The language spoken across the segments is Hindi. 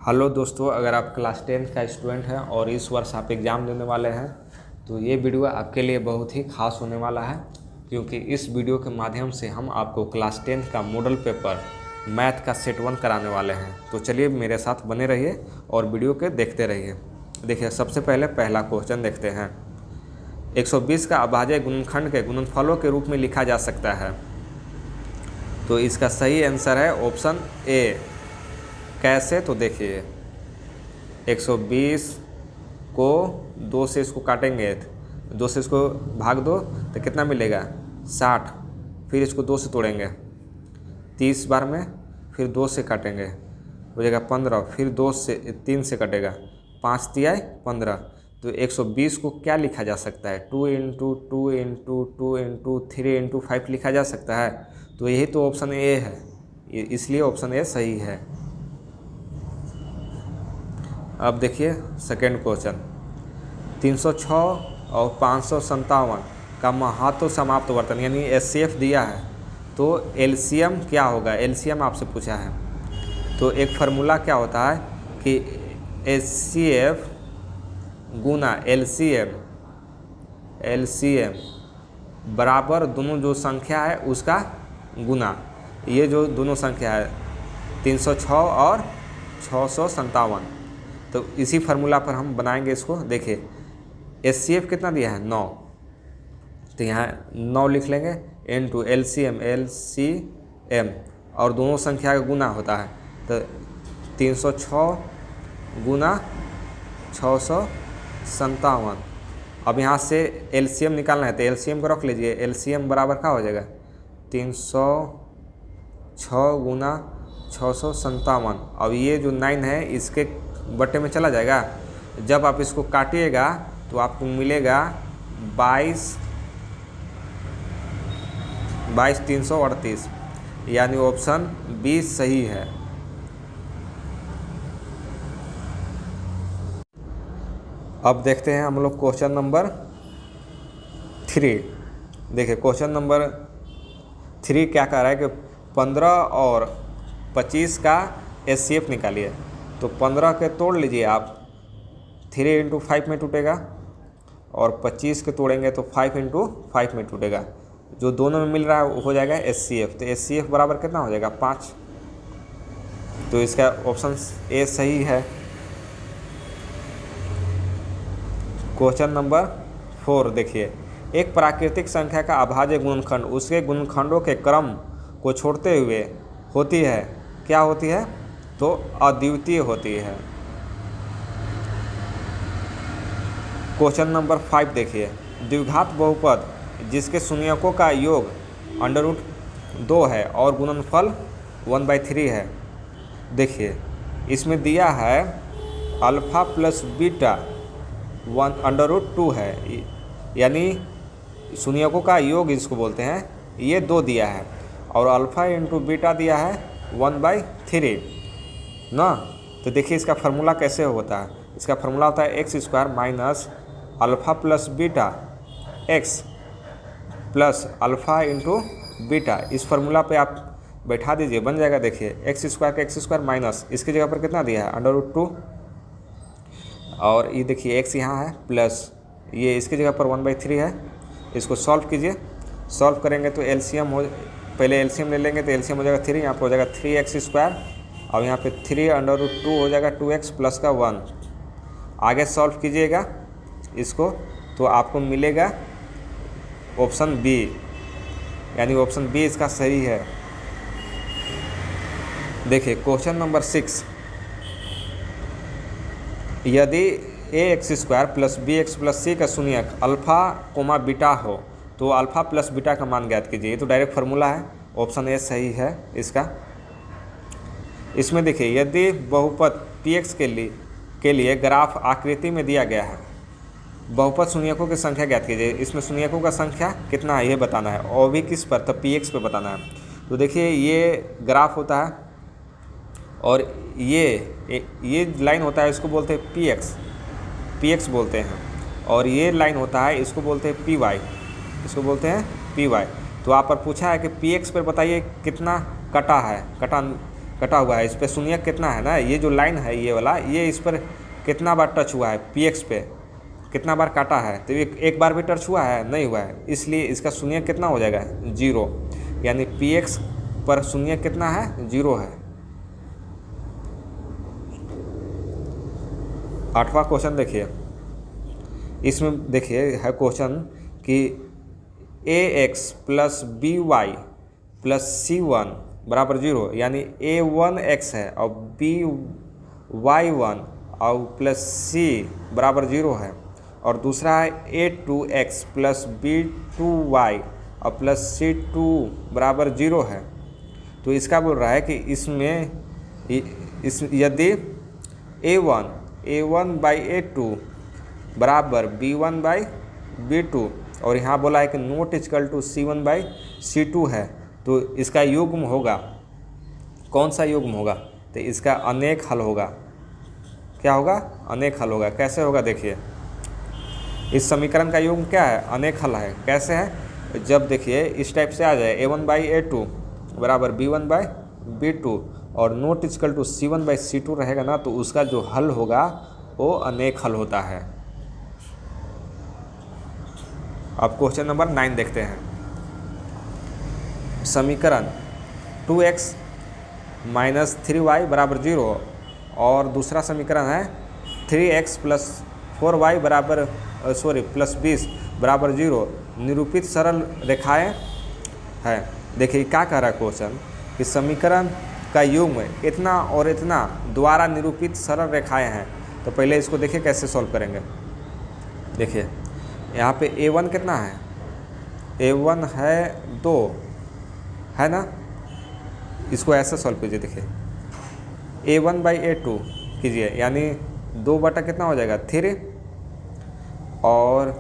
हेलो दोस्तों, अगर आप क्लास 10 का स्टूडेंट हैं और इस वर्ष आप एग्ज़ाम देने वाले हैं तो ये वीडियो आपके लिए बहुत ही खास होने वाला है, क्योंकि इस वीडियो के माध्यम से हम आपको क्लास 10 का मॉडल पेपर मैथ का सेट 1 कराने वाले हैं। तो चलिए मेरे साथ बने रहिए और वीडियो के देखते रहिए। देखिए, सबसे पहले पहला क्वेश्चन देखते हैं। 120 का अभाज्य गुणनखंड के गुणनफलों के रूप में लिखा जा सकता है। तो इसका सही आंसर है ऑप्शन ए। कैसे? तो देखिए, 120 को 2 से इसको काटेंगे, 2 से इसको भाग दो तो कितना मिलेगा? 60। फिर इसको 2 से तोड़ेंगे 30 बार में, फिर 2 से काटेंगे हो जाएगा 15, फिर 2 से 3 से कटेगा 5 तिहाई 15। तो 120 को क्या लिखा जा सकता है? 2 इंटू 2 इंटू 2 इंटू 3 इंटू 5 लिखा जा सकता है। तो यही तो ऑप्शन ए है, इसलिए ऑप्शन ए सही है। अब देखिए सेकेंड क्वेश्चन। 306 और 557 का महत्व समाप्त वर्तन यानी एचसीएफ दिया है, तो एलसीएम क्या होगा? एलसीएम आपसे पूछा है। तो एक फार्मूला क्या होता है कि एचसीएफ गुना एलसीएम बराबर दोनों जो संख्या है उसका गुना। ये जो दोनों संख्या है 306 और 657, तो इसी फार्मूला पर हम बनाएंगे इसको। देखिए, एचसीएफ कितना दिया है? 9, तो यहाँ 9 लिख लेंगे इनटू एलसीएम और दोनों संख्या का गुना होता है, तो 306 गुना 657। अब यहाँ से एलसीएम निकालना है, तो एलसीएम को रख लीजिए। एलसीएम बराबर क्या हो जाएगा? 306 गुना 657। अब ये जो 9 है इसके बट्टे में चला जाएगा। जब आप इसको काटिएगा तो आपको मिलेगा 22,338, यानी ऑप्शन बी सही है। अब देखते हैं हम लोग क्वेश्चन नंबर 3। देखिए, क्वेश्चन नंबर 3 क्या कह रहा है कि 15 और 25 का एचसीएफ निकालिए। तो 15 के तोड़ लीजिए आप, 3 इंटू 5 में टूटेगा, और 25 के तोड़ेंगे तो 5 इंटू 5 में टूटेगा। जो दोनों में मिल रहा है वो हो जाएगा एचसीएफ। तो एचसीएफ बराबर कितना हो जाएगा? 5। तो इसका ऑप्शन ए सही है। क्वेश्चन नंबर 4 देखिए, एक प्राकृतिक संख्या का अभाज्य गुणनखंड उसके गुणनखंडों के क्रम को छोड़ते हुए होती है। क्या होती है? तो अद्वितीय होती है। क्वेश्चन नंबर 5 देखिए, द्विघात बहुपद जिसके शून्यकों का योग √2 है और गुणनफल 1/3 है। देखिए, इसमें दिया है अल्फ़ा प्लस बीटा 1/2 है, यानी शून्यकों का योग इसको बोलते हैं। ये 2 दिया है और अल्फ़ा इंटू बीटा दिया है 1/3 ना। तो देखिए इसका फार्मूला कैसे होता है। इसका फार्मूला होता है x² minus alpha plus beta x plus alpha into beta. इस फार्मूला पे आप बैठा दीजिए, बन जाएगा। देखिए, x² का x² माइनस इसकी जगह पर कितना दिया है? √2, और ये देखिए x यहाँ है प्लस ये इसकी जगह पर 1/3 है। इसको सॉल्व कीजिए। सॉल्व करेंगे तो एलसीएम हो, पहले एलसीएम ले लेंगे तो एलसीएम हो जाएगा 3, यहाँ पर हो जाएगा 3x², और यहाँ पे 3/2 हो जाएगा 2x प्लस का 1। आगे सॉल्व कीजिएगा इसको तो आपको मिलेगा ऑप्शन बी, यानी ऑप्शन बी इसका सही है। देखिए क्वेश्चन नंबर 6, यदि ax² plus bx plus c का शून्यक अल्फ़ा कोमा बीटा हो तो अल्फ़ा प्लस बीटा का मान ज्ञात कीजिए। ये तो डायरेक्ट फार्मूला है, ऑप्शन ए सही है इसका। इसमें देखिए, यदि बहुपद px के लिए ग्राफ आकृति में दिया गया है, बहुपद शून्यकों की संख्या ज्ञात कीजिए। इसमें शून्यकों का संख्या कितना है ये बताना है, और भी किस पर? तो px पे बताना है। तो देखिए, ये ग्राफ होता है और ये लाइन होता है, इसको बोलते हैं px बोलते हैं, और ये लाइन होता है इसको बोलते हैं py, इसको बोलते हैं py। तो आप पर पूछा है कि px पर बताइए कितना कटा है, कटा हुआ है, इस पर शून्य कितना है ना, ये जो लाइन है ये वाला, ये इस पर कितना बार टच हुआ है, पी एक्स पे कितना बार काटा है, तो एक बार भी टच हुआ है नहीं हुआ है, इसलिए इसका शून्य कितना हो जाएगा 0, यानी पी एक्स पर शून्य कितना है 0 है। 8वां क्वेश्चन देखिए, इसमें देखिए है क्वेश्चन कि A X plus B Y plus C one बराबर 0, यानी ए वन एक्स है और बी वाई वन और प्लस सी बराबर 0 है, और दूसरा है A two X plus B two Y और प्लस सी टू बराबर 0 है। तो इसका बोल रहा है कि इसमें यदि A one by A two बराबर B one by B two, और यहाँ बोला है कि not equal to C one by C two है, तो इसका युग्म होगा, कौन सा युग्म होगा, तो इसका अनेक हल होगा। क्या होगा, अनेक हल होगा। कैसे होगा देखिए, इस समीकरण का युग्म क्या है, अनेक हल है। कैसे है, जब देखिए इस टाइप से आ जाए A one by A two बराबर B one by B two और not equal to C one by C two रहेगा ना, तो उसका जो हल होगा वो अनेक हल होता है। अब क्वेश्चन नंबर 9 देखते हैं। समीकरण 2x माइनस 3y बराबर 0 और दूसरा समीकरण है 3x प्लस 4y बराबर प्लस 20 बराबर 0 निरूपित सरल रेखाएं है। देखिए क्या कह रहा है क्वेश्चन कि समीकरण का युग्म इतना और इतना द्वारा निरूपित सरल रेखाएं हैं। तो पहले इसको देखिए कैसे सॉल्व करेंगे। देखिए यहाँ पे a1 कितना है, a1 है 2 है ना, इसको ऐसे सॉल्व कीजिए। देखिए a1 बाई a2 कीजिए, यानी 2 बटा कितना हो जाएगा 3, और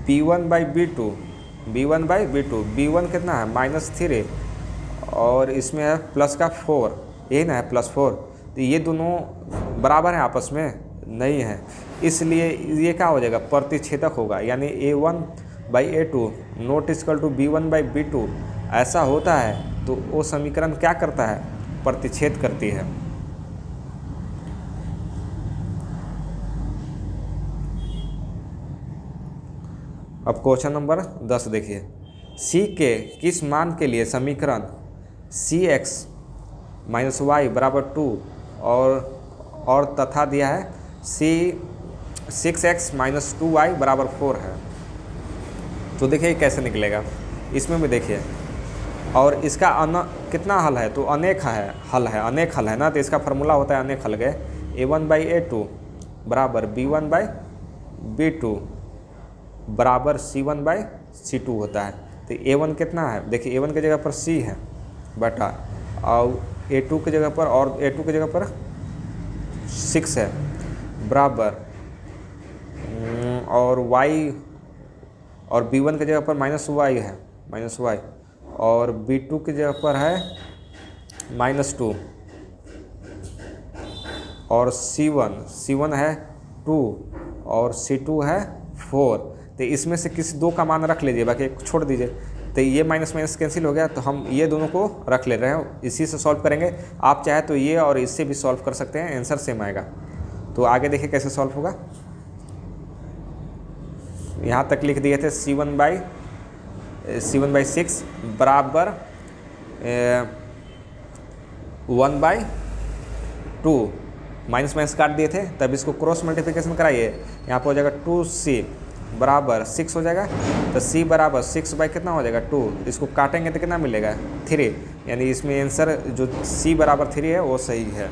b1 बाई b2 b1 कितना है -3, और इसमें है प्लस का 4, यही ना है +4, तो ये दोनों बराबर हैं आपस में नहीं है, इसलिए ये क्या हो जाएगा प्रतिच्छेदक होगा, यानी a1 by a2 not equal to b1 by b2 ऐसा होता है, तो वो समीकरण क्या करता है, प्रतिच्छेद करती है। अब क्वेश्चन नंबर 10 देखिए, c के किस मान के लिए समीकरण cx माइनस वाई बराबर 2 और तथा दिया है c6x माइनस 2y बराबर 4 है। तो देखिए कैसे निकलेगा, इसमें भी देखिए, और इसका कितना हल है, तो अनेक अनेक हल है ना, तो इसका फार्मूला होता है अनेक हल के a1 बाई a2 बराबर b1 बाई b2 बराबर c1 बाई c2 होता है। तो a1 कितना है, देखिए a1 की जगह पर c है बटा, और a2 की जगह पर 6 है बराबर, और y और b1 की जगह पर -y है -y, और b2 की जगह पर है -2, और c1 है 2 और c2 है 4। तो इसमें से किसी दो का मान रख लीजिए, बाकी एक छोड़ दीजिए। तो ये माइनस माइनस कैंसिल हो गया, तो हम ये दोनों को रख ले रहे हैं, इसी से सॉल्व करेंगे। आप चाहे तो ये और इससे भी सॉल्व कर सकते हैं, आंसर सेम आएगा। तो आगे देखिए कैसे सॉल्व होगा। यहाँ तक लिख दिए थे c1 बाई 6 बराबर 1/2, माइनस माइनस काट दिए थे, तब इसको क्रॉस मल्टीप्लिकेशन कराइए, यहाँ पर हो जाएगा 2c बराबर 6 हो जाएगा। तो c बराबर 6 बाई कितना हो जाएगा 2, इसको काटेंगे तो कितना मिलेगा 3, यानी इसमें आंसर जो c बराबर 3 है वो सही है।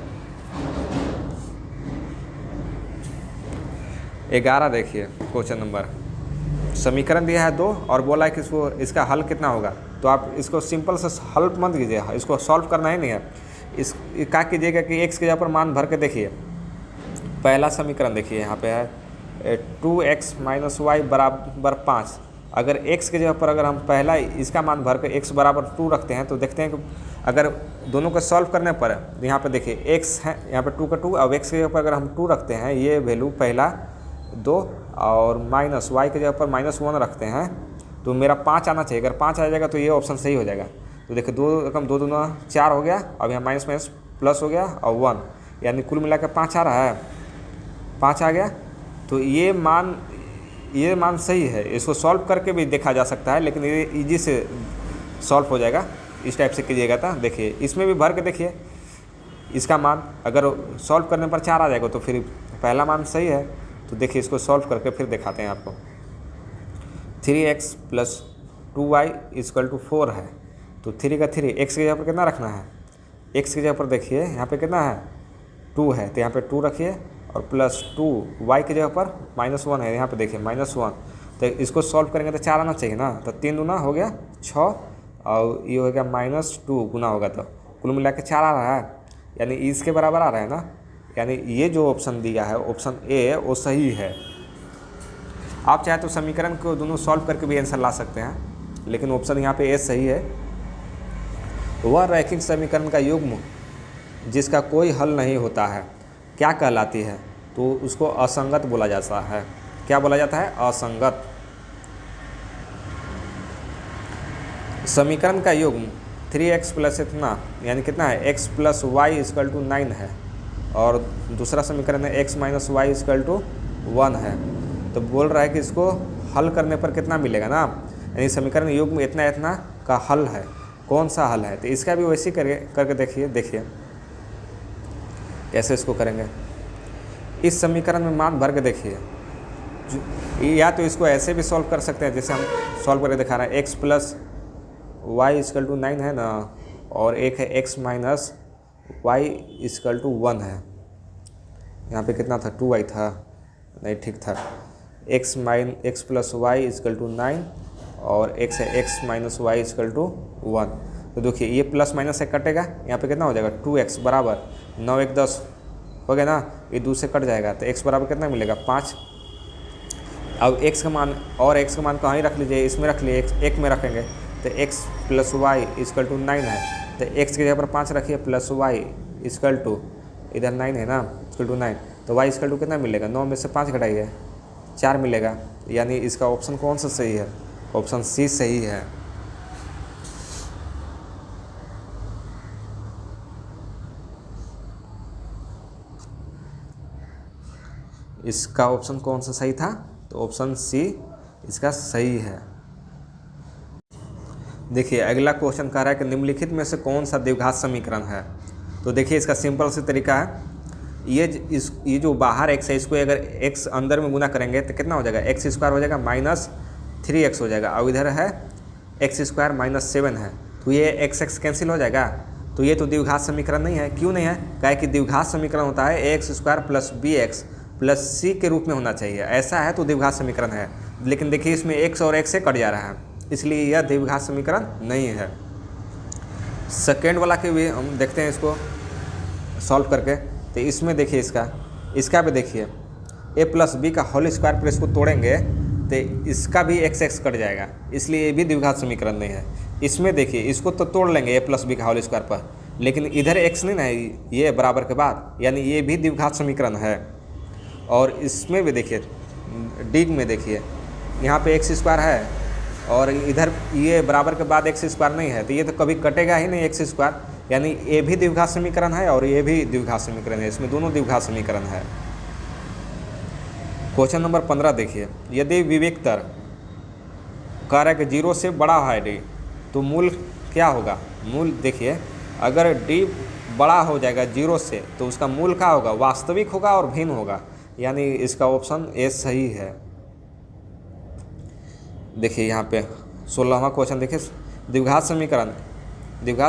11 देखिए क्वेश्चन नंबर, समीकरण दिया है 2 और बोला है कि इसका हल कितना होगा। तो आप इसको सिंपल से हल मत कीजिए, इसको सॉल्व करना ही नहीं है। इस क्या कीजिएगा कि x के जगह पर मान भर के देखिए। पहला समीकरण देखिए, यहाँ पे है 2x माइनस वाई बराबर 5। अगर x के जगह पर अगर हम पहला इसका मान भर के x बराबर 2 रखते हैं, तो देखते हैं कि अगर दोनों को सॉल्व करने पर यहाँ पे देखिए x है, यहाँ पे 2 का 2, अब x के जगह पर अगर हम 2 रखते हैं, ये वैल्यू पहला 2 और माइनस y के जगह पर -1 रखते हैं, तो मेरा 5 आना चाहिए। अगर 5 आ जाएगा तो ये ऑप्शन सही हो जाएगा। तो देखिए 2 रकम 2 दूना 4 हो गया, अब यहाँ माइनस माइनस प्लस हो गया और 1, यानी कुल मिला के 5 आ रहा है, 5 आ गया। तो ये मान सही है। इसको सॉल्व करके भी देखा जा सकता है, लेकिन ये इजी से सॉल्व हो जाएगा। इस टाइप से कीजिएगा था। देखिए इसमें भी भर के देखिए, इसका मान अगर सॉल्व करने पर 4 आ जाएगा तो फिर पहला मान सही है। तो देखिए इसको सॉल्व करके फिर दिखाते हैं आपको। 3x + 2y = 4 है। तो 3 का 3 x की जगह पर कितना रखना है, x की जगह पर देखिए यहाँ पे कितना है 2 है, तो यहाँ पे 2 रखिए और +2 y की जगह पर -1 है, यहाँ पे देखिए -1। तो इसको सॉल्व करेंगे तो 4 आना चाहिए ना, तो 3 दूना हो गया 6 और ये हो गया -2 गुना होगा तो कुल मिला के 4 आ रहा है, यानी इसके बराबर आ रहा है ना। यानी ये जो ऑप्शन दिया है ऑप्शन ए वो सही है। आप चाहे तो समीकरण को दोनों सॉल्व करके भी आंसर ला सकते हैं, लेकिन ऑप्शन यहाँ पे ए सही है। वह रैखिक समीकरण का युग्म जिसका कोई हल नहीं होता है क्या कहलाती है, तो उसको असंगत बोला जाता है। क्या बोला जाता है, असंगत। समीकरण का युग्म 3x + इतना यानी कितना है x + y = 9 है, और दूसरा समीकरण है x - y = 1 है। तो बोल रहा है कि इसको हल करने पर कितना मिलेगा ना, यानी समीकरण युग्म इतना इतना का हल है, कौन सा हल है। तो इसका भी वैसे करके देखिए कैसे इसको करेंगे। इस समीकरण में मान भर के देखिए, या तो इसको ऐसे भी सॉल्व कर सकते हैं जैसे हम सॉल्व करके दिखा रहे हैं। x + y = 9 है ना, और एक है x - y = 1 है। यहाँ पे कितना था 2y था, नहीं ठीक था। x + y = 9 और x है x - y = 1। तो देखिए ये प्लस माइनस से कटेगा, यहाँ पे कितना हो जाएगा 2x बराबर 9 1 10 हो गया ना, ये 2 से कट जाएगा तो x बराबर कितना मिलेगा 5। अब x का मान और x का मान कहाँ ही रख लीजिए, इसमें रख लिए, एक में रखेंगे तो x + y = 9 है, तो x की जगह पर 5 रखिए + y = इधर 9 है ना, =9, तो y = कितना मिलेगा, 9 में से 5 घटाइए 4 मिलेगा। यानी इसका ऑप्शन कौन सा सही है, ऑप्शन सी सही है। इसका ऑप्शन कौन सा सही था, तो ऑप्शन सी इसका सही है। देखिए अगला क्वेश्चन कह रहा है कि निम्नलिखित में से कौन सा द्विघात समीकरण है। तो देखिए इसका सिंपल से तरीका है, ये जो बाहर x है इसको अगर x अंदर में गुना करेंगे तो कितना हो जाएगा, x² हो जाएगा -3x हो जाएगा, और इधर है x² -7 है, तो ये x कैंसिल हो जाएगा। तो ये तो द्विघात समीकरण नहीं है। क्यों नहीं है, क्या है कि द्विघात समीकरण होता है ax² + bx + c के रूप में होना चाहिए, ऐसा है तो द्विघात समीकरण है। लेकिन देखिए इसमें x और x से कट जा रहा है, इसलिए यह द्विघात समीकरण नहीं है। सेकेंड वाला के भी हम देखते हैं इसको सॉल्व करके। तो इसमें देखिए इसका भी देखिए a + b का होल स्क्वायर पर इसको तोड़ेंगे तो इसका भी x कट जाएगा, इसलिए ये भी द्विघात समीकरण नहीं है। इसमें देखिए इसको तो तोड़ लेंगे a + b का होल स्क्वायर पर, लेकिन इधर x नहीं ना है, ये बराबर के बाद, यानी ये भी द्विघात समीकरण है। और इसमें भी देखिए डी में देखिए यहाँ पे x² है और इधर ये बराबर के बाद x² नहीं है, तो ये तो कभी कटेगा ही नहीं x², यानी ये भी द्विघात समीकरण है और ये भी द्विघात समीकरण है, इसमें दोनों द्विघात समीकरण है। क्वेश्चन नंबर 15 देखिए, यदि विविक्तर कह रहा है कि 0 से बड़ा है d, तो मूल क्या होगा। मूल देखिए अगर d बड़ा हो जाएगा 0 से तो उसका मूल क्या होगा, वास्तविक होगा और भिन्न होगा, यानी इसका ऑप्शन ए सही है। देखिए यहाँ पे 16वां क्वेश्चन देखिए, द्विघात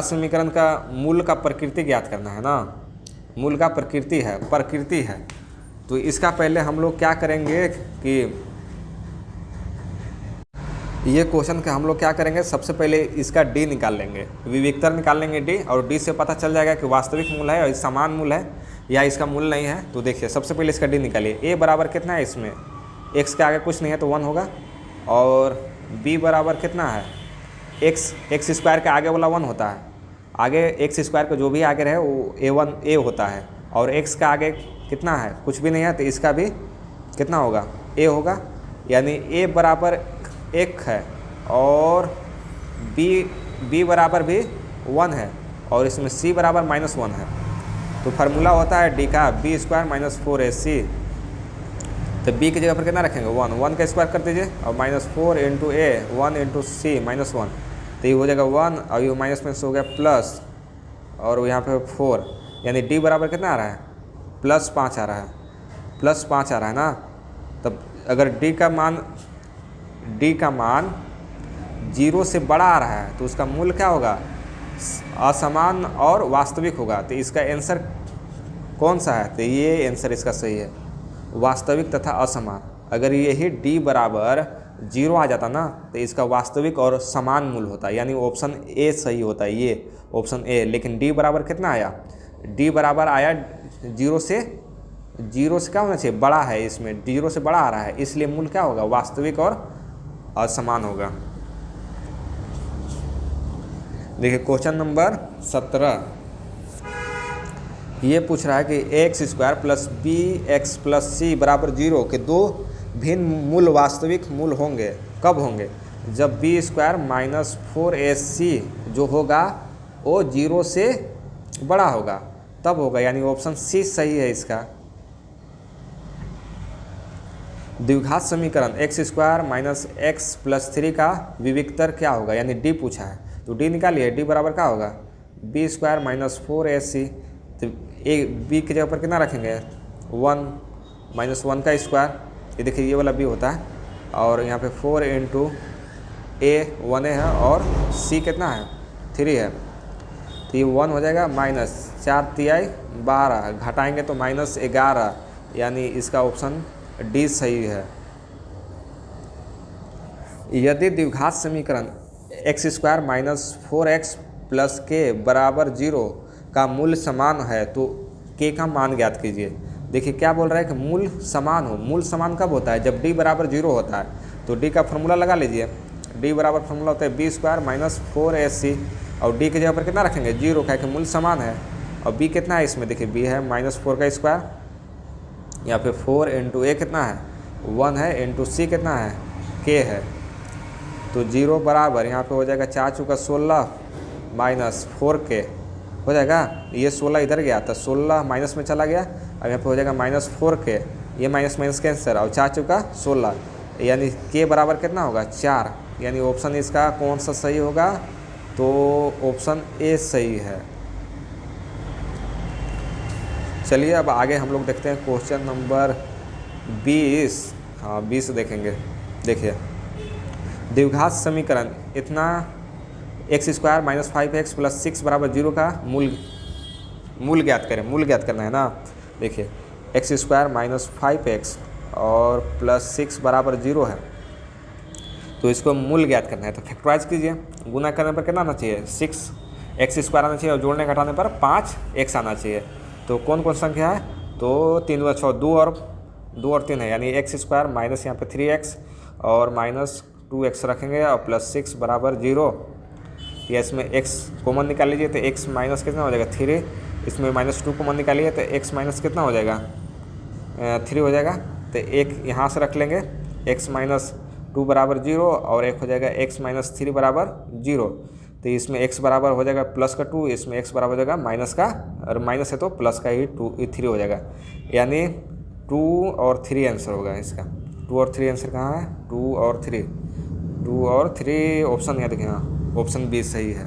समीकरण का मूल का प्रकृति ज्ञात करना है ना। मूल का प्रकृति है, तो इसका पहले हम लोग क्या करेंगे कि ये क्वेश्चन का हम लोग क्या करेंगे, सबसे पहले इसका डी निकाल लेंगे, विविक्तर निकाल लेंगे डी, और डी से पता चल जाएगा कि वास्तविक मूल है और समान मूल है या इसका मूल नहीं है। तो देखिए सबसे पहले इसका डी निकालिए। ए बराबर कितना है, इसमें एक्स के आगे कुछ नहीं है तो 1 होगा, और बी बराबर कितना है, एक्स² के आगे वाला 1 होता है, आगे x² का जो भी आगे रहे वो a होता है, और x का आगे कितना है, कुछ भी नहीं है, तो इसका भी कितना होगा, a होगा, यानी a बराबर 1 है और b b बराबर भी 1 है और इसमें c बराबर -1 है। तो फार्मूला होता है d का b स्क्वायर माइनस 4ac। तो b की जगह पर कितना रखेंगे 1 का स्क्वायर कर दीजिए और -4 इंटू ए 1 इंटू सी -1, तो ये हो जाएगा 1 और ये माइनस में से हो गया प्लस और यहाँ पे 4, यानी d बराबर कितना आ रहा है +5 आ रहा है, +5 आ रहा है ना। तब अगर d का मान 0 से बड़ा आ रहा है तो उसका मूल क्या होगा असमान और वास्तविक होगा। तो इसका आंसर कौन सा है, तो ये आंसर इसका सही है, वास्तविक तथा असमान। अगर यही d बराबर 0 आ जाता ना तो इसका वास्तविक और समान मूल होता, यानी ऑप्शन ए सही होता है, ये ऑप्शन ए। लेकिन d बराबर कितना आया, d बराबर आया 0 से क्या होना चाहिए बड़ा है, इसमें 0 से बड़ा आ रहा है, इसलिए मूल क्या होगा वास्तविक और असमान होगा। देखिए क्वेश्चन नंबर 17 ये पूछ रहा है कि X square plus B X plus C बराबर 0 के दो भिन्न मूल वास्तविक मूल होंगे, कब होंगे, जब बी स्क्वायर माइनस 4ac जो होगा वो 0 से बड़ा होगा, तब होगा, यानी ऑप्शन सी सही है इसका। द्विघात समीकरण x square minus x plus 3 का विविक्तर क्या होगा, यानी डी पूछा है तो डी निकालिए, डी बराबर क्या होगा बी स्क्वायर माइनस 4ac। तो ए बी की जगह पर कितना रखेंगे 1 -1 का स्क्वायर, ये देखिए ये वाला बी होता है, और यहाँ पे 4 इंटू ए 1a है और सी कितना है 3 है, तो ये 1 हो जाएगा -4 तिहाई 12, घटाएंगे तो -11, यानी इसका ऑप्शन डी सही है। यदि द्विघात समीकरण x square minus 4x plus के बराबर 0 का मूल समान है तो k का मान ज्ञात कीजिए। देखिए क्या बोल रहा है कि मूल समान हो, मूल समान कब होता है जब d बराबर 0 होता है। तो d का फॉर्मूला लगा लीजिए, d बराबर फॉर्मूला होता है बी स्क्वायर माइनस 4ac, और d की जगह पर कितना रखेंगे 0 का, कि मूल समान है, और b कितना है इसमें, देखिए b है -4 का स्क्वायर, यहाँ पे 4 इंटू ए कितना है 1 है, इंटू सी कितना है k है, तो 0 बराबर यहाँ पे हो जाएगा 4 चौका 16 -4k हो जाएगा, ये 16 इधर गया तो 16 माइनस में चला गया, अब यहाँ पे हो जाएगा -4k, ये माइनस कैंसर, और 4 चौका 16, यानी k बराबर कितना होगा 4, यानी ऑप्शन इसका कौन सा सही होगा, तो ऑप्शन ए सही है। चलिए अब आगे हम लोग देखते हैं क्वेश्चन नंबर 20। हाँ 20 देखेंगे। देखिए द्विघात समीकरण इतना x square minus 5x plus 6 बराबर 0 का मूल ज्ञात करें, मूल ज्ञात करना है ना। देखिए एक्स स्क्वायर माइनस 5x और प्लस 6 बराबर 0 है, तो इसको मूल ज्ञात करना है। तो फैक्टराइज कीजिए, गुना करने पर कितना आना चाहिए 6x स्क्वायर आना चाहिए, और जोड़ने घटाने पर 5x आना चाहिए। तो कौन कौन संख्या है, तो 3 2 6 2 और 3 है, यानी एक्स स्क्वायर माइनस यहाँ पे 3x और माइनस 2x रखेंगे और प्लस 6 बराबर 0। या इसमें x कॉमन निकाल लीजिए तो x माइनस कितना हो जाएगा 3, इसमें -2 कॉमन निकालिए तो x माइनस कितना हो जाएगा 3 हो जाएगा। तो एक यहाँ से रख लेंगे x माइनस 2 बराबर 0 और एक हो जाएगा x माइनस 3 बराबर 0। तो इसमें x बराबर हो जाएगा प्लस का 2, इसमें x बराबर हो जाएगा माइनस का, और माइनस है तो प्लस का ही 3 हो जाएगा, यानी 2 और 3 आंसर होगा इसका। 2 और 3 आंसर कहाँ है, 2 और 3 ऑप्शन यहाँ देखिए, हाँ ऑप्शन बी सही है।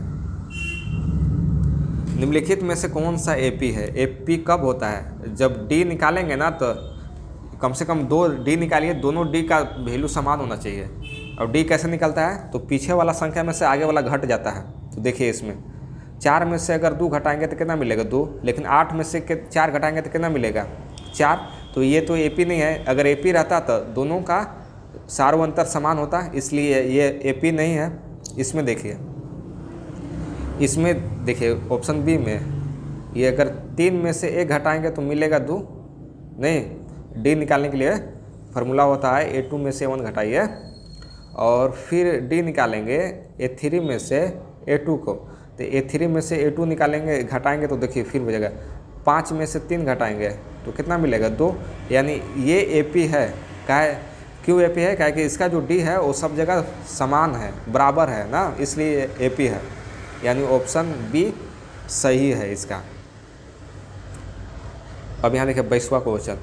निम्नलिखित में से कौन सा एपी है, एपी कब होता है, जब डी निकालेंगे ना तो कम से कम 2 डी निकालिए, दोनों डी का वैल्यू समान होना चाहिए। और डी कैसे निकलता है, तो पीछे वाला संख्या में से आगे वाला घट जाता है। तो देखिए इसमें 4 में से अगर 2 घटाएंगे तो कितना मिलेगा 2, लेकिन 8 में से 4 घटाएंगे तो कितना मिलेगा 4। तो ये तो एपी नहीं है, अगर एपी रहता तो दोनों का सार्वंतर समान होता, इसलिए ये एपी नहीं है। इसमें देखिए, इसमें देखिए ऑप्शन बी में ये अगर 3 में से 1 घटाएंगे तो मिलेगा 2, नहीं, डी निकालने के लिए फार्मूला होता है A2 में से 1 घटाइए और फिर D निकालेंगे A3 में से A2 को, तो A3 में से A2 निकालेंगे घटाएंगे तो देखिए फिर हो जाएगा 5 में से 3 घटाएंगे तो कितना मिलेगा 2, यानी ये AP है। क्यों AP है, क्या कि इसका जो D है वो सब जगह समान है, बराबर है ना, इसलिए AP है। यानी ऑप्शन बी सही है इसका। अब यहाँ देखिए 22वां क्वेश्चन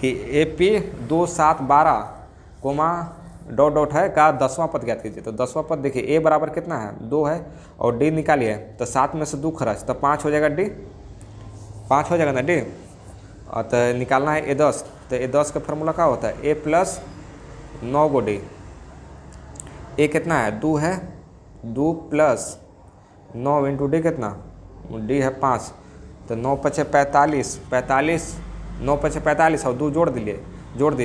कि AP 2 7 12 कोमा डॉट डॉट है का 10वां पद ज्ञात कीजिए। तो 10वां पद देखिए A बराबर कितना है 2 है और D निकालिए तो 7 में से 2 खर्च तो 5 हो जाएगा D, 5 हो जाएगा ना D। और तो निकालना है A10 तो A10 का फार्मूला क्या होता है A plus 9 go D। A कितना है 2 है, 2 प्लस 9 इंटू D कितना D है 5 तो 9 पचे 45, 45 9 पचे 45 और 2 जोड़ दीजिए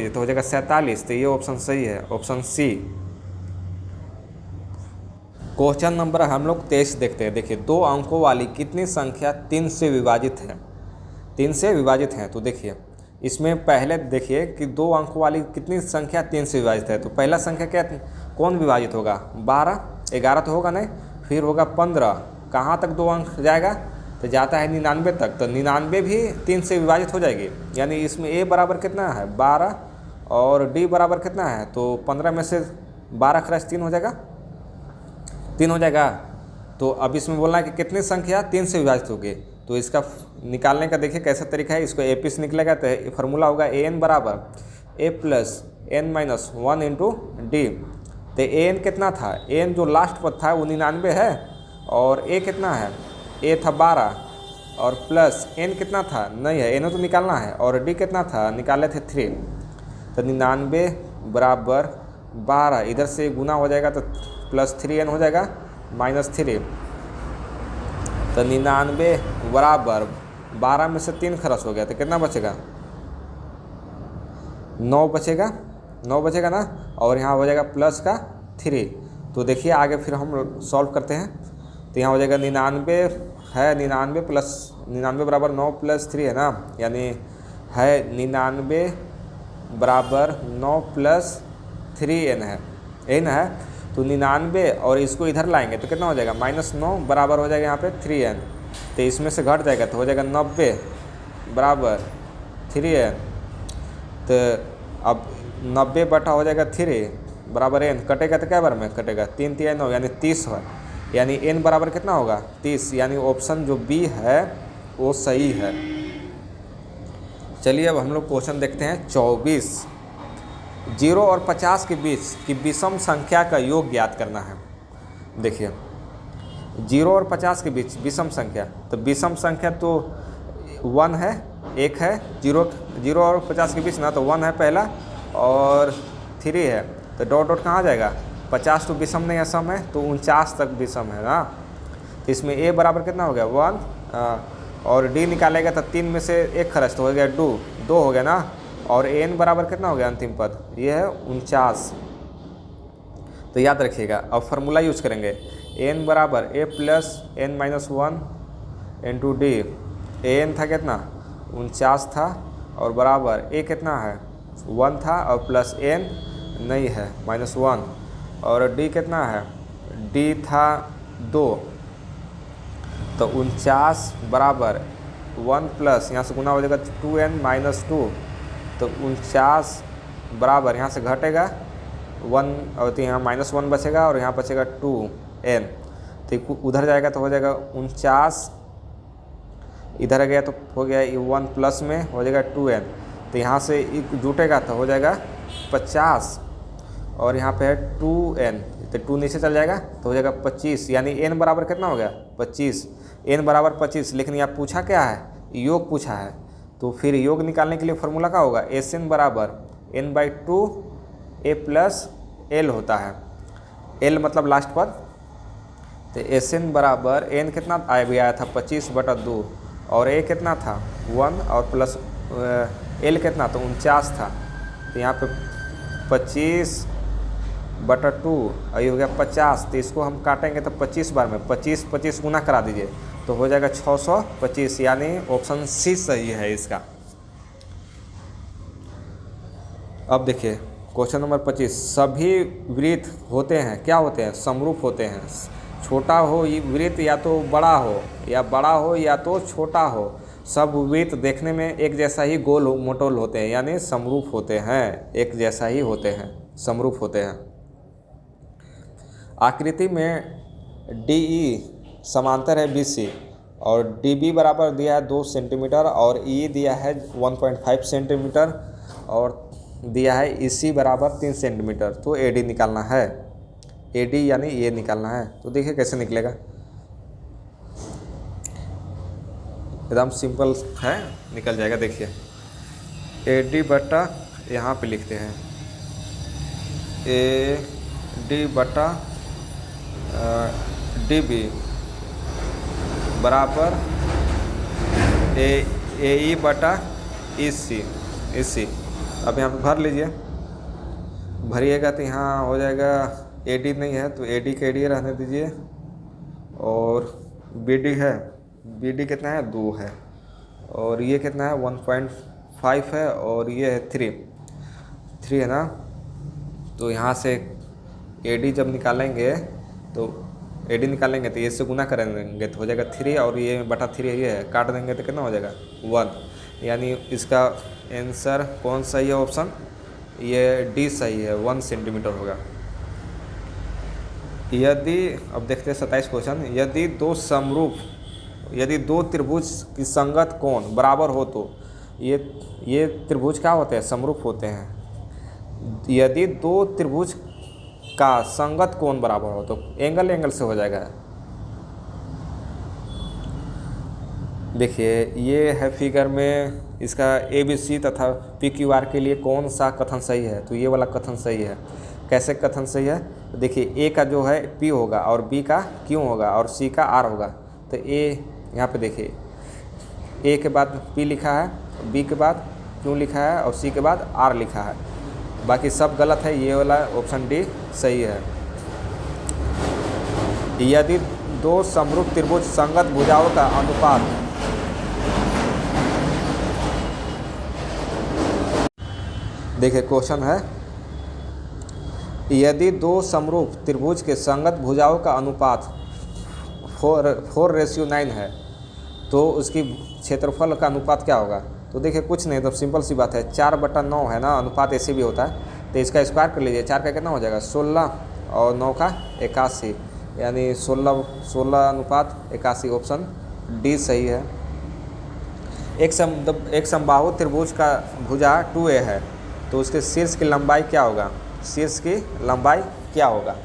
तो हो जाएगा 47। तो ये ऑप्शन सही है, ऑप्शन सी। क्वेश्चन नंबर हम लोग 23 देखते हैं। देखिए 2 अंकों वाली कितनी संख्या 3 से विभाजित है, 3 से विभाजित है। तो देखिए इसमें पहले देखिए कि 2 अंकों वाली कितनी संख्या 3 से विभाजित है। तो पहला संख्या क्या कौन विभाजित होगा 12, 11 तो होगा नहीं, फिर होगा 15, कहाँ तक 2 अंक जाएगा तो जाता है 99 तक। तो 99 भी 3 से विभाजित हो जाएगी, यानी इसमें A बराबर कितना है 12 और D बराबर कितना है तो 15 में से 12 खर्च 3 हो जाएगा, 3 हो जाएगा। तो अब इसमें बोलना है कि कितनी संख्या 3 से विभाजित होगी। तो इसका निकालने का देखिए कैसा तरीका है। इसको AP से निकलेगा तो फार्मूला होगा AN बराबर A plus N minus 1 into D। तो AN कितना था, AN जो लास्ट पद था वो 99 है और A कितना है A था 12 और प्लस N कितना था नहीं है, N तो निकालना है और D कितना था निकाले थे 3। तो 99 बराबर 12 इधर से गुना हो जाएगा तो प्लस 3N हो जाएगा माइनस 3। तो 99 बराबर 12 में से 3 खर्च हो गया तो कितना बचेगा 9 बचेगा, 9 बचेगा ना और यहाँ हो जाएगा प्लस का 3। तो देखिए आगे फिर हम सॉल्व करते हैं। तो यहाँ हो जाएगा 99 है 99 प्लस 99 बराबर 9 प्लस 3 है ना, यानी है 99 बराबर 9 प्लस 3N है, यही ना है। तो 99 और इसको इधर लाएंगे तो कितना हो जाएगा -9 बराबर हो जाएगा यहाँ पे 3N। तो इसमें से घट जाएगा तो हो जाएगा 90 बराबर 3N। तो अब 90 बटा हो जाएगा 3 बराबर N, कटेगा तो क्या बार में कटेगा 3 3 9 यानी 30 है, यानी N बराबर कितना होगा 30, यानी ऑप्शन जो B है वो सही है। चलिए अब हम लोग क्वेश्चन देखते हैं 24। 0 और 50 के बीच की विषम संख्या का योग ज्ञात करना है। देखिए 0 और 50 के बीच विषम संख्या, तो विषम संख्या तो 1 है 1 है, 0 और 50 के बीच ना तो 1 है पहला और 3 है। तो डॉट डॉट कहाँ जाएगा 50 तो विषम नहीं है सम है तो 49 तक विषम है ना। तो इसमें A बराबर कितना हो गया 1 और D निकालेगा तो 3 में से 1 खर्च तो हो गया 2 हो गया ना और N बराबर कितना हो गया अंतिम पद ये है 49। तो याद रखिएगा अब फार्मूला यूज करेंगे N बराबर A plus N minus 1 into D। N था कितना 49 था और बराबर A कितना है 1 था और प्लस N नहीं है -1 और D कितना है D था 2। तो 49 बराबर 1 प्लस यहाँ से गुना हो जाएगा 2N माइनस 2। तो 49 बराबर यहाँ से घटेगा 1 और तो यहाँ -1 बचेगा और यहाँ बचेगा 2N। तो उधर जाएगा तो हो जाएगा 49, इधर गया तो हो गया 1 प्लस में हो जाएगा 2N। तो यहाँ से जुटेगा तो हो जाएगा 50 और यहाँ पे है 2N, तो 2 नीचे चल जाएगा तो हो जाएगा 25, यानी N बराबर कितना हो गया 25। N बराबर 25, लेकिन यहाँ पूछा क्या है योग पूछा है। तो फिर योग निकालने के लिए फार्मूला क्या होगा SN बराबर N/2 A प्लस L होता है, L मतलब लास्ट पद। तो SN बराबर N कितना आया था 25/2 और A कितना था 1 और प्लस L कितना तो 49 था। तो यहाँ पे 25/2 और ये हो गया 50। तो इसको हम काटेंगे तो 25 बार में 25 गुना करा दीजिए तो हो जाएगा 625, यानी ऑप्शन सी सही है इसका। अब देखिए क्वेश्चन नंबर 25। सभी वृत्त होते हैं क्या होते हैं समरूप होते हैं। छोटा हो वृत्त या तो बड़ा हो या तो छोटा हो, सब वृत्त देखने में एक जैसा ही गोल मोटोल होते हैं, यानी समरूप होते हैं, एक जैसा ही होते हैं, समरूप होते हैं। आकृति में DE समांतर है BC और DB बराबर दिया है 2 सेंटीमीटर और E दिया है 1.5 सेंटीमीटर और दिया है EC बराबर 3 सेंटीमीटर। तो AD निकालना है, AD यानी ये निकालना है। तो देखिए कैसे निकलेगा, एकदम सिंपल है, निकल जाएगा। देखिए AD बटा यहाँ पे लिखते हैं AD बटा DB बराबर AE बटा EC। अब यहाँ पे भर लीजिए, भरिएगा तो यहाँ हो जाएगा AD नहीं है तो AD के AD रहने दीजिए और BD है, BD कितना है 2 है और ये कितना है 1.5 है और ये है 3 है ना। तो यहाँ से AD जब निकालेंगे तो AD निकालेंगे तो ये से गुना करेंगे तो हो जाएगा 3 और ये बटा 3 ये है, काट देंगे तो कितना हो जाएगा 1। यानी इसका आंसर कौन सही है ऑप्शन, ये D सही है, 1 सेंटीमीटर होगा। यदि अब देखते हैं 27 क्वेश्चन, यदि दो त्रिभुज की संगत कोण बराबर हो तो ये त्रिभुज क्या होते हैं, समरूप होते हैं। यदि दो त्रिभुज का संगत कोण बराबर हो तो एंगल से हो जाएगा। देखिए ये है फिगर में, इसका ABC तथा PQR के लिए कौन सा कथन सही है, तो ये वाला कथन सही है। कैसे कथन सही है, तो देखिए A का जो है P होगा और B का Q होगा और C का R होगा। तो A यहाँ पे देखिए A के बाद P लिखा है, B के बाद Q लिखा है और C के बाद R लिखा है, बाकी सब गलत है। ये वाला ऑप्शन D सही है। यदि दो समरूप त्रिभुज संगत भुजाओं का अनुपात देखिए क्वेश्चन है, यदि दो समरूप त्रिभुज के संगत भुजाओं का अनुपात 4:9 है तो उसकी क्षेत्रफल का अनुपात क्या होगा। तो देखिए कुछ नहीं, तो सिंपल सी बात है, 4/9 है ना, अनुपात ऐसे भी होता है तो इसका स्क्वायर कर लीजिए। 4 का कितना हो जाएगा 16 और 9 का 81, यानी 16 अनुपात 81, ऑप्शन D सही है। एक समबाहु त्रिभुज का भुजा 2A है तो उसके शीर्ष की लंबाई क्या होगा, शीर्ष की लंबाई क्या होगा।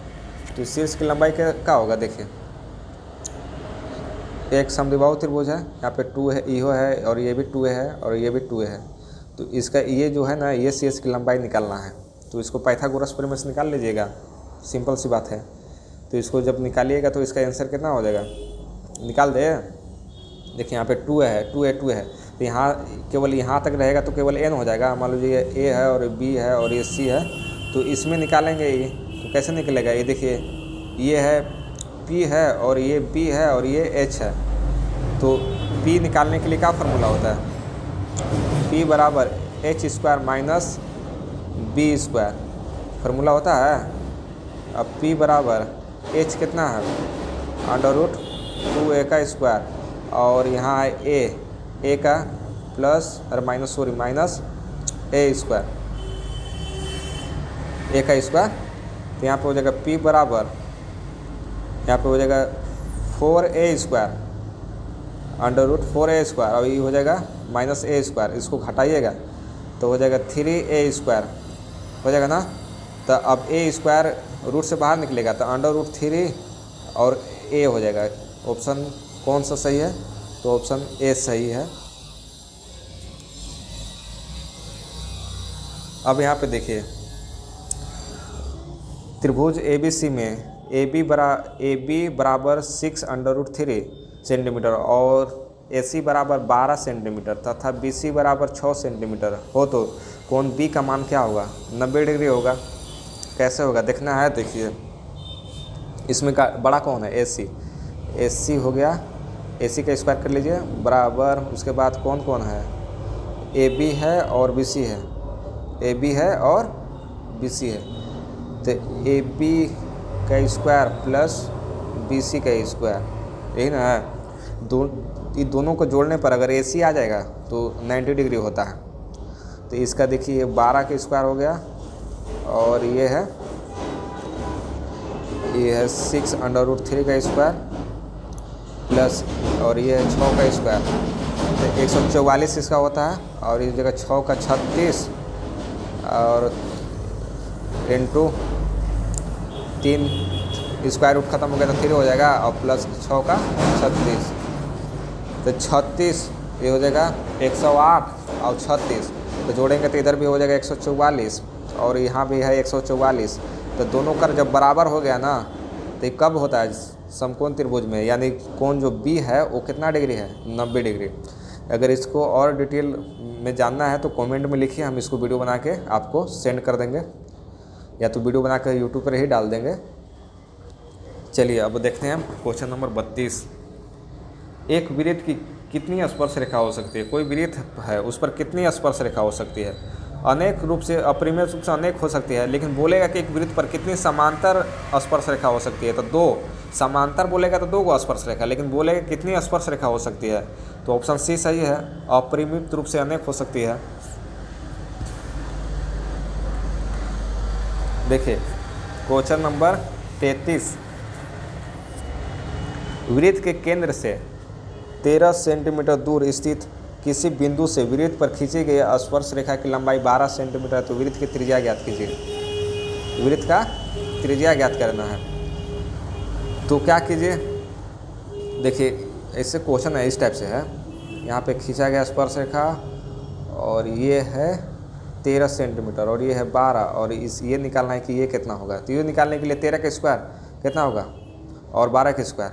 तो शीर्ष की लंबाई क्या होगा, देखिए एक समद्विबाहु त्रिभुज है, यहाँ पे 2 है, इहो है और ये भी 2 है और ये भी 2 है। तो इसका ये जो है ना, ये शीर्ष की लंबाई निकालना है तो इसको पाइथागोरस प्रमेय से निकाल लीजिएगा, सिंपल सी बात है। तो इसको जब निकालिएगा तो इसका आंसर कितना हो जाएगा, निकाल दे। देखिए यहाँ पे 2 है तो यहाँ केवल यहाँ तक रहेगा तो केवल n हो जाएगा। मान लीजिए A है और B है और ये C है, तो इसमें निकालेंगे ये तो कैसे निकलेगा। ये देखिए ये है P है और ये B है और ये H है। तो P निकालने के लिए क्या फार्मूला होता है, P बराबर H² माइनस B² फार्मूला होता है। अब P बराबर H कितना है, √2A का स्क्वायर और यहाँ है A का प्लस और माइनस A², A का स्क्वायर। तो यहाँ पे हो जाएगा P बराबर, यहाँ पे हो जाएगा 4A² √4A² और ये हो जाएगा माइनस A², इसको घटाइएगा तो हो जाएगा 3A² हो जाएगा ना। तो अब A² रूट से बाहर निकलेगा तो √3 और A हो जाएगा। ऑप्शन कौन सा सही है, तो ऑप्शन A सही है। अब यहाँ पे देखिए त्रिभुज ABC में AB बराबर 6√3 सेंटीमीटर और AC बराबर 12 सेंटीमीटर तथा BC बराबर 6 सेंटीमीटर हो तो कोण B का मान क्या होगा, 90 डिग्री होगा। कैसे होगा देखना है। देखिए इसमें का बड़ा कौन है, AC हो गया, AC का स्क्वायर कर लीजिए बराबर, उसके बाद कौन है, AB है और BC है, AB है और BC है। तो AB का स्क्वायर प्लस BC का स्क्वायर, यही ना है। ये दोनों को जोड़ने पर अगर AC आ जाएगा तो 90 डिग्री होता है। तो इसका देखिए 12 का स्क्वायर हो गया और ये है 6√3 का स्क्वायर प्लस और ये 6 का स्क्वायर, तो 144 इसका होता है। और इस जगह 6 का 36 और इंटू 3 स्क्वायर रूट खत्म हो गया तो 3 हो जाएगा, और प्लस 6 का 36, तो 36 ये हो जाएगा 108 और 36, तो जोड़ेंगे तो इधर भी हो जाएगा 144 और यहाँ भी है 144। तो दोनों कर जब बराबर हो गया ना, तो ये कब होता है समकोण त्रिभुज में, यानी कोण जो बी है वो कितना डिग्री है, 90 डिग्री। अगर इसको और डिटेल में जानना है तो कमेंट में लिखिए, हम इसको वीडियो बना के आपको सेंड कर देंगे, या तो वीडियो बना कर यूट्यूब पर ही डाल देंगे। चलिए अब देखते हैं क्वेश्चन नंबर 32। एक वृत्त की कितनी स्पर्श रेखा हो सकती है? कोई वृत्त है उस पर कितनी स्पर्श रेखा हो सकती है? अनेक रूप से, अपरिमेय रूप से अनेक हो सकती है, लेकिन बोलेगा कि एक वृत्त पर कितनी समांतर स्पर्श रेखा हो सकती है, तो 2 समांतर बोलेगा तो 2 स्पर्श रेखा, लेकिन बोलेगा कितनी स्पर्श रेखा हो सकती है, तो ऑप्शन सी सही है, अपरिमित रूप से अनेक हो सकती है। देखिए क्वेश्चन नंबर 33। वृत्त के केंद्र से 13 सेंटीमीटर दूर स्थित किसी बिंदु से वृत्त पर खींची गई स्पर्श रेखा की लंबाई 12 सेंटीमीटर है, तो वृत्त की त्रिज्या ज्ञात कीजिए। वृत्त का त्रिज्या ज्ञात करना है, तो क्या कीजिए, देखिए ऐसे क्वेश्चन है, इस टाइप से है। यहाँ पे खींचा गया स्पर्श रेखा और ये है 13 सेंटीमीटर और ये है 12, और ये निकालना है कि ये कितना होगा। तो ये निकालने के लिए 13 का स्क्वायर कितना होगा और 12 का स्क्वायर,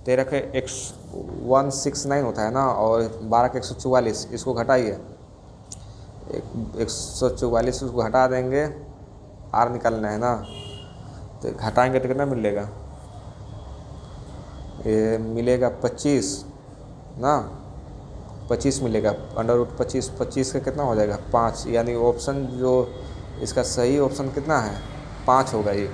13 के 169 होता है ना, और 12 के 144, इसको घटाइए, 144 उसको घटा देंगे, आर निकालना है ना, तो घटाएंगे तो कितना मिलेगा, ये मिलेगा 25 ना, 25 मिलेगा, अंडर रूट 25, 25 का कितना हो जाएगा 5, यानी ऑप्शन जो इसका सही ऑप्शन कितना है 5 होगा। ये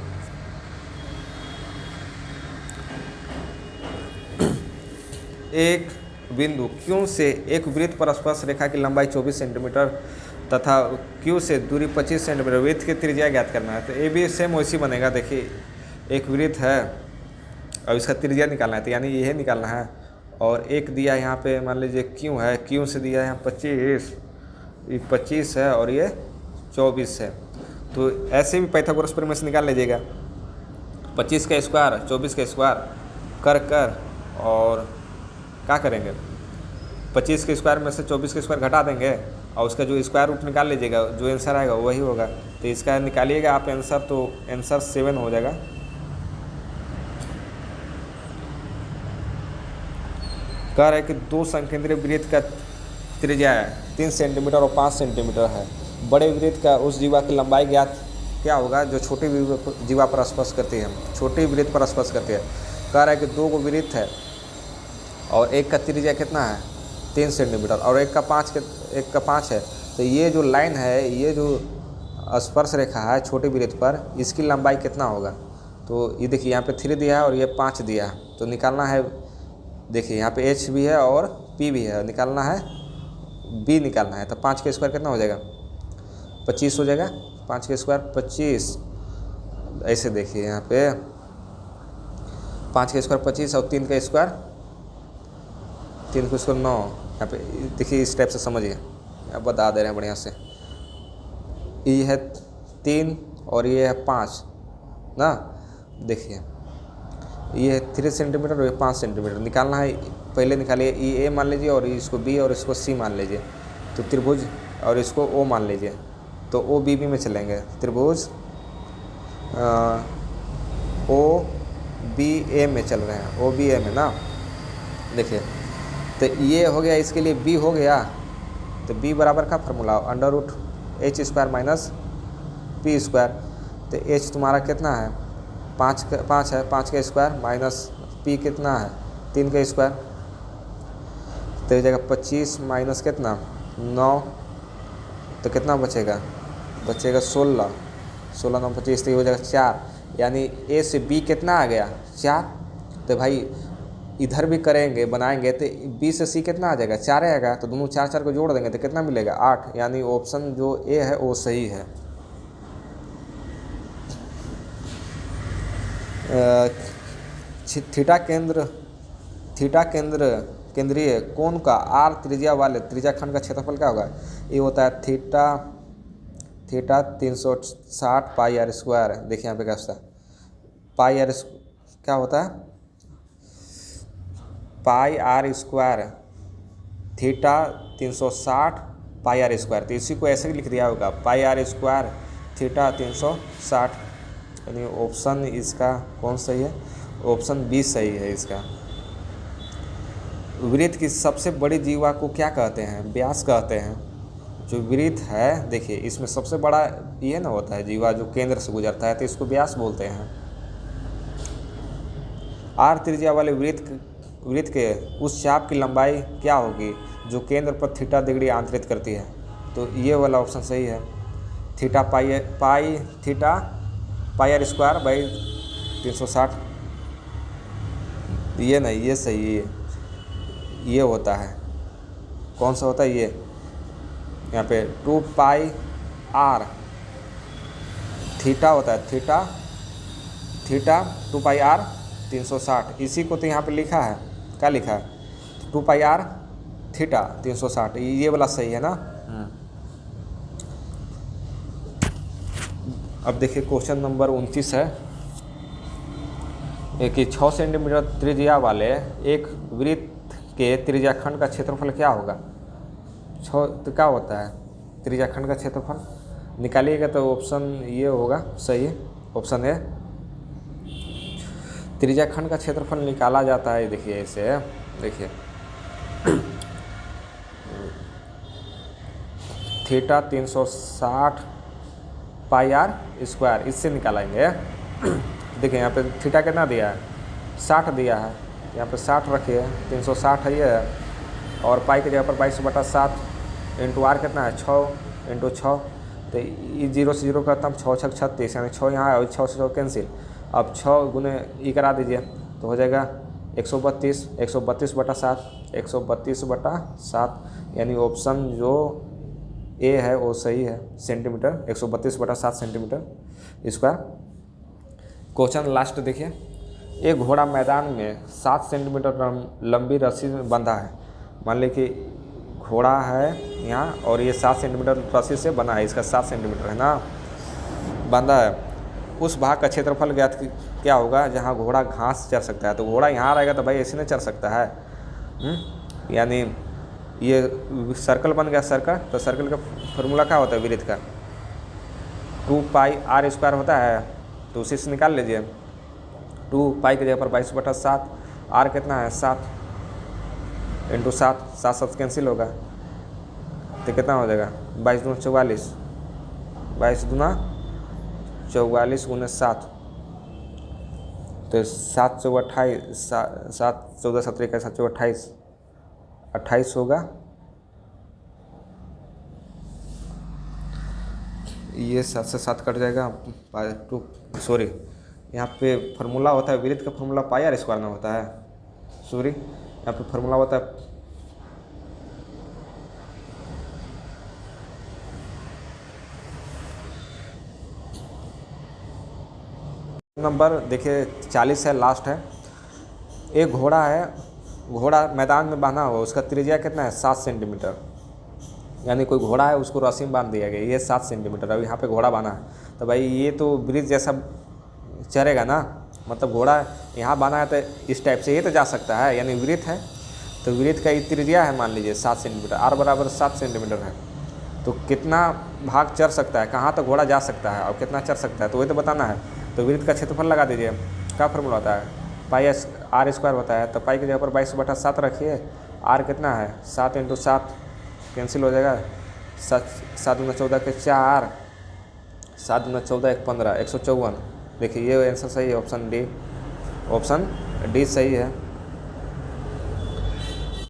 एक बिंदु Q से एक वृत्त पर स्पर्श रेखा की लंबाई 24 सेंटीमीटर तथा Q से दूरी 25 सेंटीमीटर, वृत्त की त्रिज्या ज्ञात करना है। तो ये भी सेम वैसी बनेगा। देखिए एक वृत्त है और इसका त्रिज्या निकालना है, तो यानी यही निकालना है, और एक दिया यहाँ पे मान लीजिए Q है, Q से दिया यहाँ 25, ये 25 है और ये 24 है, तो ऐसे भी पाइथागोरस प्रमेय से निकाल लीजिएगा। 25 का स्क्वायर 24 का स्क्वायर कर और क्या करेंगे, 25 के स्क्वायर में से 24 के स्क्वायर घटा देंगे और उसका जो स्क्वायर रूट निकाल लीजिएगा, जो आंसर आएगा वही होगा। तो इसका निकालिएगा आप आंसर, तो आंसर 7 हो जाएगा। कह रहा है कि 2 संकेंद्रीय वृत्त का त्रिज्या है 3 सेंटीमीटर और 5 सेंटीमीटर है। बड़े वृत्त का उस जीवा की लंबाई ज्ञात क्या होगा जो छोटी जीवा पर स्पर्श करती है, छोटी वृत्त पर स्पर्श करती है। कह रहा है कि 2 को वृत्त है और एक का त्रिज्या कितना है 3 सेंटीमीटर और एक का 5 है, तो ये जो लाइन है, ये जो स्पर्श रेखा है छोटी वृत्त पर, इसकी लंबाई कितना होगा। तो ये देखिए यहाँ पे 3 दिया है और ये 5 दिया है, तो निकालना है। देखिए यहाँ पे H भी है और P भी है, निकालना है B निकालना है। तो 5 का स्क्वायर कितना हो जाएगा 25 हो जाएगा, 5 का स्क्वायर 25। ऐसे देखिए यहाँ पे 5 का स्क्वायर 25 और 3 का स्क्वायर 9। यहाँ पे देखिए इस टाइप से समझिए, अब बता दे रहे हैं बढ़िया से। ये है 3 और ये है 5 ना, देखिए ये है 3 सेंटीमीटर और ये 5 सेंटीमीटर निकालना है। पहले निकालिए, ये A मान लीजिए और इसको B और इसको C मान लीजिए, तो त्रिभुज, और इसको O मान लीजिए, तो OBB में चलेंगे। त्रिभुज OBA में चल रहे हैं, OBA में ना। देखिए तो ये हो गया, इसके लिए B हो गया, तो B बराबर का formula under root H square minus P square. तो H तुम्हारा कितना है 5 है, 5 का स्क्वायर माइनस P कितना है 3 का स्क्वायर, तो ये जगह 25 माइनस कितना 9, तो कितना बचेगा 16 9 25, तो ये हो जाएगा 4, यानी A से B कितना आ गया 4। तो भाई इधर भी करेंगे बनाएंगे तो B से C कितना आ जाएगा 4 आएगा, तो दोनों 4 को जोड़ देंगे तो कितना मिलेगा 8, यानी ऑप्शन जो A है वो सही है। थीटा केंद्रीय कोण का आर त्रिज्या वाले त्रिज्याखंड का क्षेत्रफल क्या होगा? ये होता है थीटा 360 पाई आर स्क्वायर। देखिए यहाँ पे क्या होता है, पाई आर क्या होता है, pi R square, theta 360 pi R square. तो इसी को ऐसे ही लिख दिया होगा, पाई आर स्क्वायर थीटा 360। यानी ऑप्शन इसका कौन सही है? ऑप्शन बी सही है इसका। वृत्त की सबसे बड़ी जीवा को क्या कहते हैं? व्यास कहते हैं। जो वृत्त है देखिए, इसमें सबसे बड़ा ये ना होता है जीवा जो केंद्र से गुजरता है, तो इसको व्यास बोलते हैं। आर त्रिज्या वाले वृत्त के उस चाप की लंबाई क्या होगी जो केंद्र पर थीटा डिग्री आंतरित करती है? तो ये वाला ऑप्शन सही है, theta pi R square by 360। ये नहीं, ये सही है, ये होता है, कौन सा होता है ये? यहाँ पे 2 पाई आर थीटा होता है, थीटा 2 पाई आर 360। इसी को तो यहाँ पे लिखा है, क्या लिखा है? 2 पाई आर थीटा 360, ये वाला सही है ना। अब देखिए क्वेश्चन नंबर 29 है कि 6 सेंटीमीटर त्रिज्या वाले एक वृत्त के त्रिज्याखंड का क्षेत्रफल क्या होगा? 6 तो क्या होता है त्रिज्याखंड का क्षेत्रफल? निकालिएगा तो ऑप्शन ये होगा सही, ऑप्शन ए। त्रिज्याखंड का क्षेत्रफल निकाला जाता है, देखिए ऐसे, देखिए थीटा 360 पाई आर स्क्वायर, इससे निकालेंगे। देखिए यहाँ पे थीटा कितना दिया है? 60 दिया है, यहाँ पे 60 रखिए, 360 है ये, और पाई की जगह पर 22/7 इंटू आर कितना है? 6 इंटू 6। तो ये 0 से 0 करता हूँ, 6 6 36, यानी 6 यहाँ और 6 से 6 कैंसिल। अब 6 गुने ई करा दीजिए तो हो जाएगा 132, 132/7, 132/7, यानी ऑप्शन जो ए है वो सही है, centimetre, 132/7 centimetre square. Question last देखिए, एक घोड़ा मैदान में 7 सेंटीमीटर लंबी रस्सी में बंधा है। मान लीजिए कि घोड़ा है यहाँ और ये 7 सेंटीमीटर रस्सी से बना है, इसका 7 सेंटीमीटर है ना, बंधा है। उस भाग का क्षेत्रफल ज्ञात क्या होगा जहाँ घोड़ा घास चर सकता है? तो घोड़ा यहाँ रहेगा तो भाई ऐसे नहीं चर सकता है। यानी ये सर्कल बन गया सर्कल, तो सर्कल का फॉर्मूला क्या होता है वृत्त का? 2 पाई आर स्क्वायर होता है, तो उसी से निकाल लीजिए। 2 पाई की जगह पर 22/7, आर कितना है? 7 इंटू 7, 7 7 कैंसिल होगा, तो कितना हो जाएगा? 22 दूना 44, 22 दूना 44 गुने 7, तो 7 चौक 28, 7 14 17 21 7 चौक 28, 28 होगा। ये 7 से 7 कट जाएगा, 2 सॉरी, यहाँ पे फार्मूला होता है वृत्त का फार्मूला पाई आर स्क्वायर ना होता है, सॉरी, यहाँ पे फार्मूला होता है नंबर देखिए 40 है, लास्ट है। एक घोड़ा है, घोड़ा मैदान में बांधा हुआ, उसका त्रिज्या कितना है? 7 सेंटीमीटर। यानी कोई घोड़ा है, उसको रस्सी में बांध दिया गया, ये 7 सेंटीमीटर। अब यहाँ पे घोड़ा बांधा है, तो भाई ये तो ब्रिज जैसा चरेगा ना, मतलब घोड़ा यहाँ बांधा है तो इस टाइप से ये तो जा सकता है, यानी वृत्त है, तो वृत्त का त्रिज्या है मान लीजिए 7 सेंटीमीटर, आर बराबर 7 सेंटीमीटर है। तो कितना भाग चर सकता है, कहाँ तक घोड़ा जा सकता है और कितना चर सकता है, तो वही तो बताना है। तो वृत्त का क्षेत्रफल लगा दीजिए, क्या फॉर्मूला होता है? पाई आर स्क्वायर होता है, तो पाई की जगह पर 22/7 रखिए, आर कितना है? 7 इंटू 7 कैंसिल हो जाएगा, 7 दूना 14 के 4, 7 दूना 14 1 15, 154। देखिए ये आंसर सही है, ऑप्शन डी, ऑप्शन डी सही है।